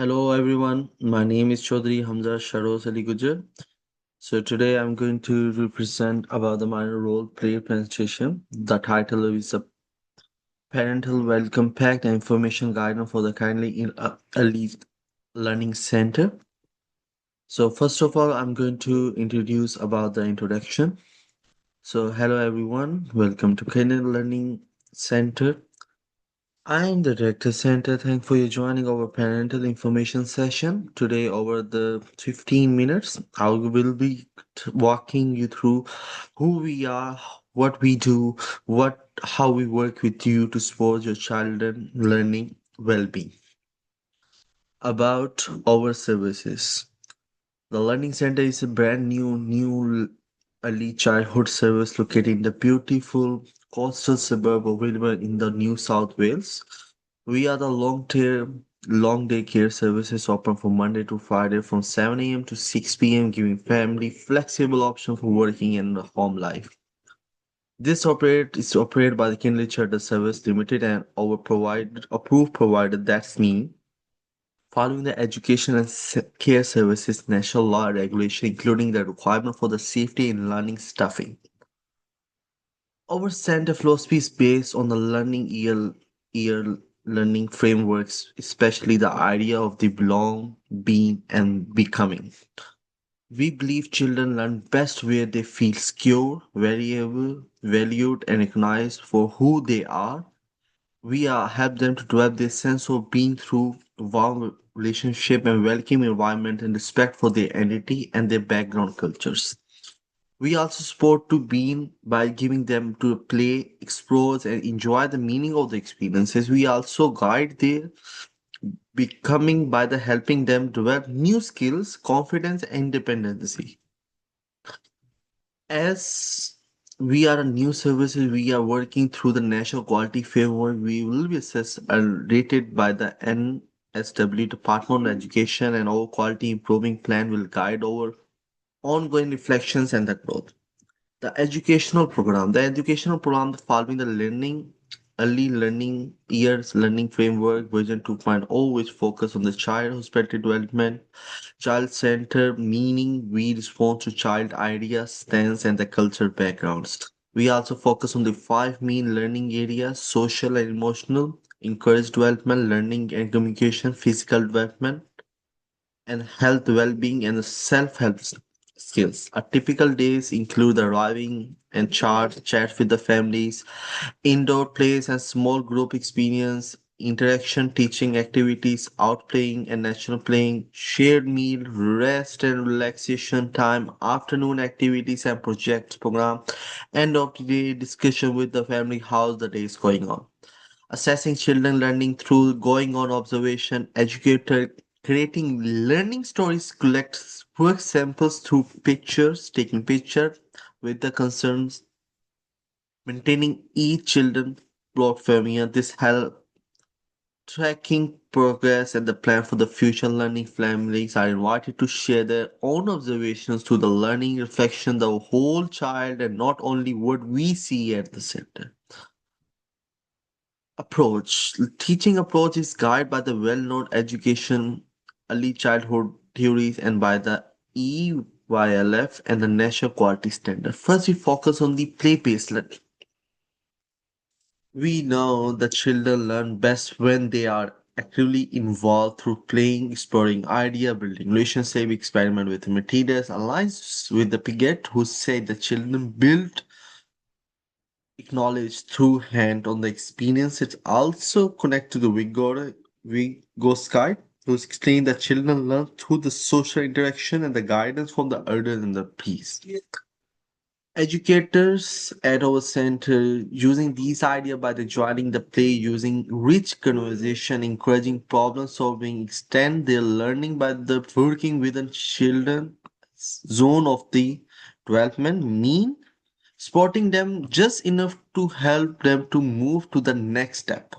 Hello everyone, my name is Chaudhry Hamza Sharoz Ali Gujar. So today I'm going to represent about the minor role play presentation. The title is a parental welcome pack and information guidance for the kindly in elite learning center. So first of all, I'm going to introduce about the introduction. So hello everyone, welcome to Kindle Learning Center. I'm the Director Center. Thank for you joining our parental information session. Today, over the 15 minutes, I will be walking you through who we are, what we do, how we work with you to support your child and learning well-being. About our services. The Learning Center is a brand new early childhood service located in the beautiful coastal suburb available in the New South Wales. We are the long-term, long day care services open from Monday to Friday from 7 a.m. to 6 p.m., giving family flexible option for working and home life. This operate is operated by the Kindle Charter Service Limited and our provided approved provider. That's me. Following the education and care services national law regulation, including the requirement for the safety in learning staffing. Our center philosophy is based on the year learning frameworks, especially the idea of the belong, being, and becoming. We believe children learn best where they feel secure, variable, valued, and recognized for who they are. We help them to develop their sense of being through warm relationship and welcome environment and respect for their identity and their background cultures. We also support to being by giving them to play, explore, and enjoy the meaning of the experiences. We also guide their becoming by the helping them develop new skills, confidence, and independency. As we are a new services, we are working through the national quality framework. We will be assessed and rated by the NSW Department of Education, and our quality improving plan will guide our ongoing reflections and the growth. The educational program. The educational program following the learning early learning years learning framework version 2.0, which focus on the child perspective development, child center meaning we respond to child ideas, stance, and the cultural backgrounds. We also focus on the five main learning areas: social and emotional, encourage development, learning and communication, physical development, and health, well-being, and self-help skills. A typical days include arriving and chat with the families, indoor plays and small group experience, interaction, teaching activities, out playing and national playing, shared meal, rest and relaxation time, afternoon activities and projects program, end of the day discussion with the family how the day is going on. Assessing children learning through going on observation, educator creating learning stories, collects work samples through pictures, taking picture with the concerns, maintaining each children portfolio. This help tracking progress and the plan for the future learning. Families are invited to share their own observations to the learning reflection, the whole child, and not only what we see at the center. Approach. Teaching approach is guided by the well-known education, early childhood theories and by the EYLF and the National Quality Standard. First, we focus on the play-based learning. We know that children learn best when they are actively involved through playing, exploring idea, building relationship, experiment with materials, aligns with the Piaget who said the children build acknowledge through hand on the experience. It also connect to the Vygotsky, who's explained that children learn through the social interaction and the guidance from the elders and the peace. Educators at our center using these ideas by the joining the play, using rich conversation, encouraging problem solving, extend their learning by the working within children zone of the development mean spotting them just enough to help them to move to the next step.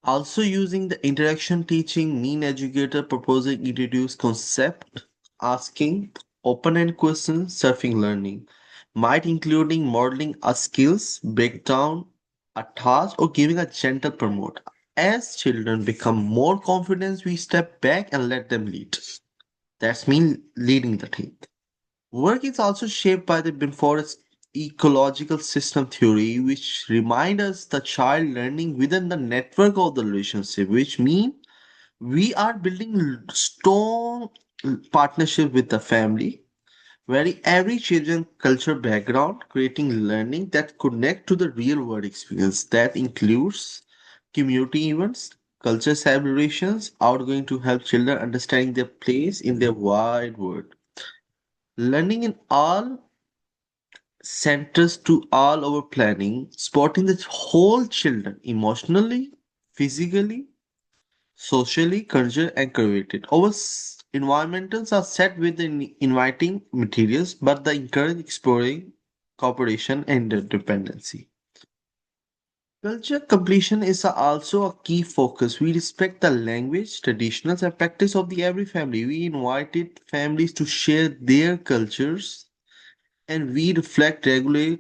Also using the interaction teaching mean educator proposing introduce concept, asking open-end questions, surfing learning, might including modeling a skills, breakdown, a task, or giving a gentle promote. As children become more confident, we step back and let them lead. That's me leading the team. Work is also shaped by the Binforest ecological system theory, which reminds us the child learning within the network of the relationship, which means we are building strong partnership with the family, where every children culture background, creating learning that connect to the real world experience. That includes community events, culture celebrations, are going to help children understanding their place in their wide world. Learning in all centers to all our planning, supporting the whole children emotionally, physically, socially, culture and created. Our environmentals are set with the inviting materials, but they encourage exploring cooperation and interdependency. Culture completion is also a key focus. We respect the language, traditions, and practice of the every family. We invited families to share their cultures, and we reflect regularly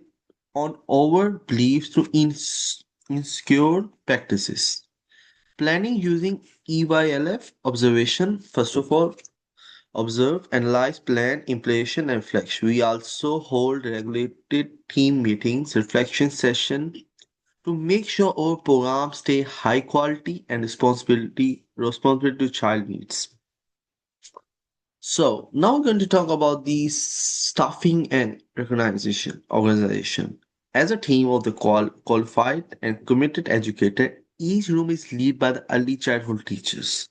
on our beliefs through insecure practices. Planning using EYLF observation, first of all, observe, analyze, plan, implementation, and flex. We also hold regulated team meetings, reflection session to make sure our programs stay high quality and responsibility to child needs. So now we're going to talk about the staffing and recognition organization. As a team of the qualified and committed educator, each room is led by the early childhood teachers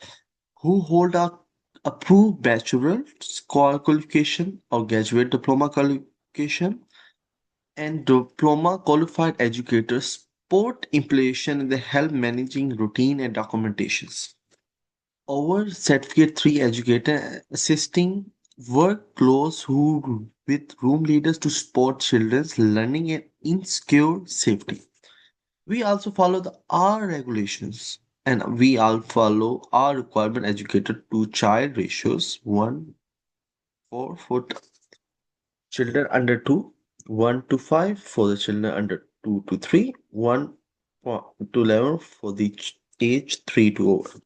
who hold a approved bachelor's qualification or graduate diploma qualification, and diploma qualified educators support implementation and they help managing routine and documentations. Our certificate 3 educator assisting work close with room leaders to support children's learning and insecure safety. We also follow the R regulations and we all follow our requirement educator to child ratios 1 for children under 2, 1 to 5 for the children under 2 to 3, 1 to 11 for the age 3 to over.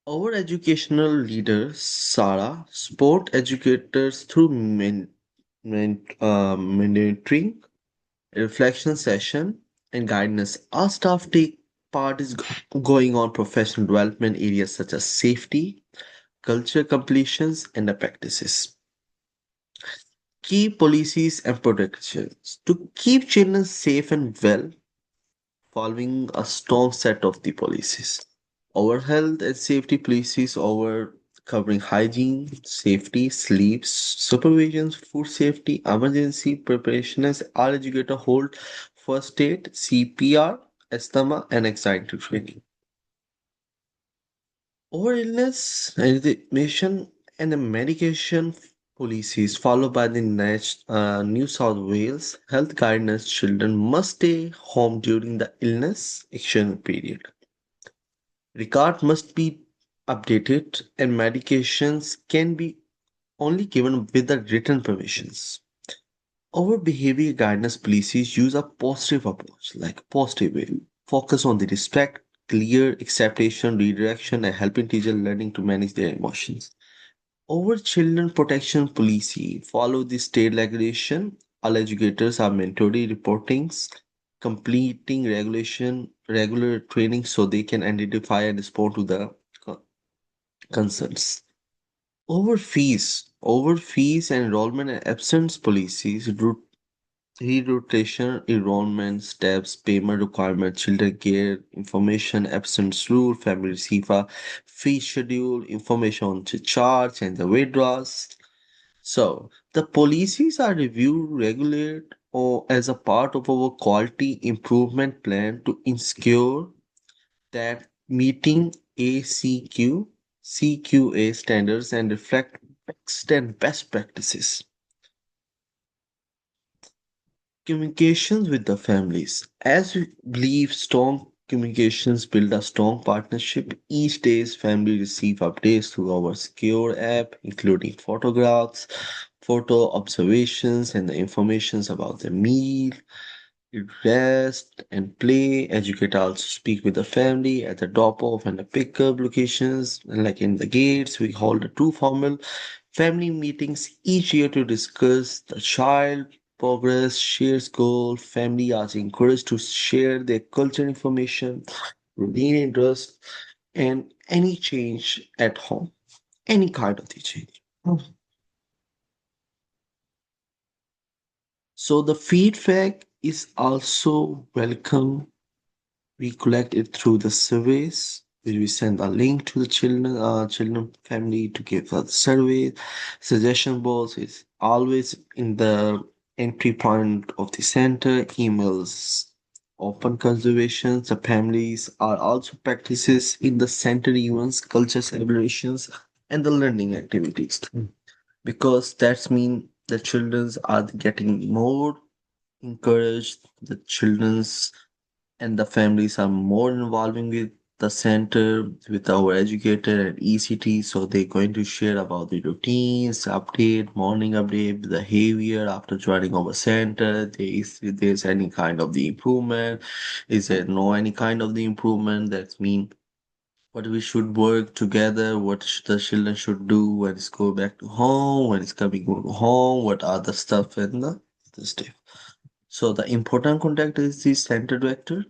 Our educational leader, Sarah, support educators through mentoring, reflection session, and guidance. Our staff take part is going on professional development areas such as safety, culture completions, and the practices. Key policies and protections to keep children safe and well, following a strong set of the policies. Our health and safety policies over covering hygiene, safety, sleep, supervision, food safety, emergency preparations, all educator hold first aid, CPR, asthma, and anxiety training. Over illness and the mission and the medication policies followed by the New South Wales health guidance, children must stay home during the illness action period. Record must be updated and medications can be only given with the written permissions. Our behavior guidance policies use a positive approach, like positive way. Focus on the respect, clear acceptation, redirection, and helping teachers learning to manage their emotions. Our children protection policy follow the state regulation. All educators are mandatory reportings, completing regular training so they can identify and respond to the concerns. Over fees and enrollment and absence policies, rerotation, enrollment steps, payment requirement, children care, information, absence rule, family receiver, fee schedule, information on the charge and the withdrawals. So the policies are reviewed regularly or as a part of our quality improvement plan to ensure that meeting CQA standards and reflect extend best practices. Communications with the families. As we believe strong communications build a strong partnership, each day's family receive updates through our secure app, including photographs, photo observations, and the informations about the meal, rest and play. Educator also speak with the family at the drop off and the pickup locations. Like in the gates, we hold a two formal family meetings each year to discuss the child progress, shares goal. Family are encouraged to share their culture information, routine interest, and any change at home, any kind of the change. So the feedback is also welcome. We collect it through the surveys, where we send a link to the children family to give us the survey. Suggestion box is always in the entry point of the center. Emails, open conservations. The families are also practices in the center events, culture celebrations, and the learning activities. Because that's mean the childrens are getting more encouraged. The childrens and the families are more involving with the center with our educator and ECT, so they're going to share about the routines update, morning update, behavior after joining our center. If there's any kind of the improvement, is there no any kind of the improvement, that mean what we should work together, what the children should do when it's go back to home, when it's coming home, what are the stuff and the stuff. So the important contact is the center director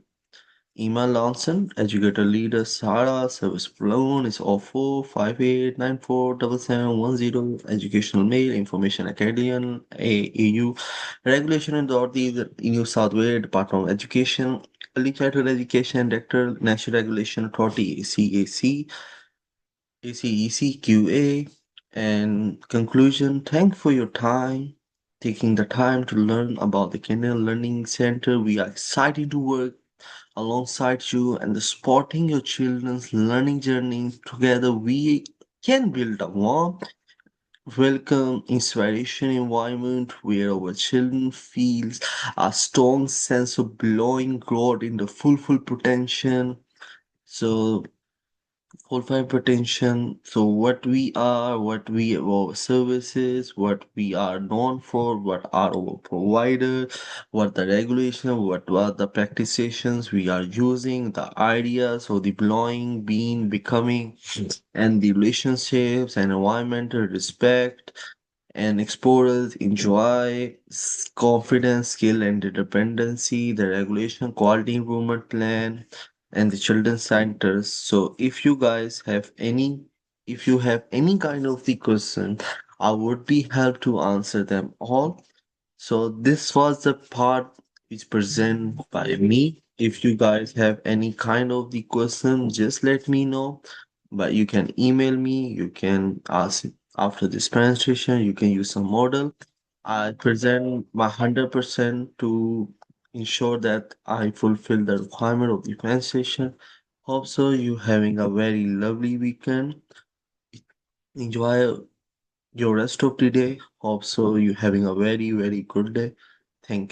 Emma Lawson, educator leader Sarah, service phone is 0458947710, educational mail, information academian, AEU, regulation in the New South Wales Department of Education, Early Childhood Education Director, National Regulation Authority, ACAC, ACECQA, and conclusion, thank for your time, taking the time to learn about the Kenyan Learning Center. We are excited to work alongside you and the supporting your children's learning journey. Together, we can build a warm, welcome, inspiration environment where our children feels a strong sense of belonging, growth in the full potential. So full-time potential. So what we are, what we our services, what we are known for, what are our provider, what the regulation, what are the practices we are using, the ideas or the belonging, being, becoming, and the relationships and environmental respect and explorers enjoy confidence, skill, and dependency, the regulation, quality improvement plan, and the children's centers. So if you guys have if you have any kind of the question, I would be helped to answer them all. So this was the part which present by me. If you guys have any kind of the question, just let me know. But you can email me, you can ask after this presentation, you can use some model. I present my 100% to ensure that I fulfill the requirement of the presentation. Hope so you having a very lovely weekend. Enjoy your rest of the day. Hope so you having a very good day. Thank you.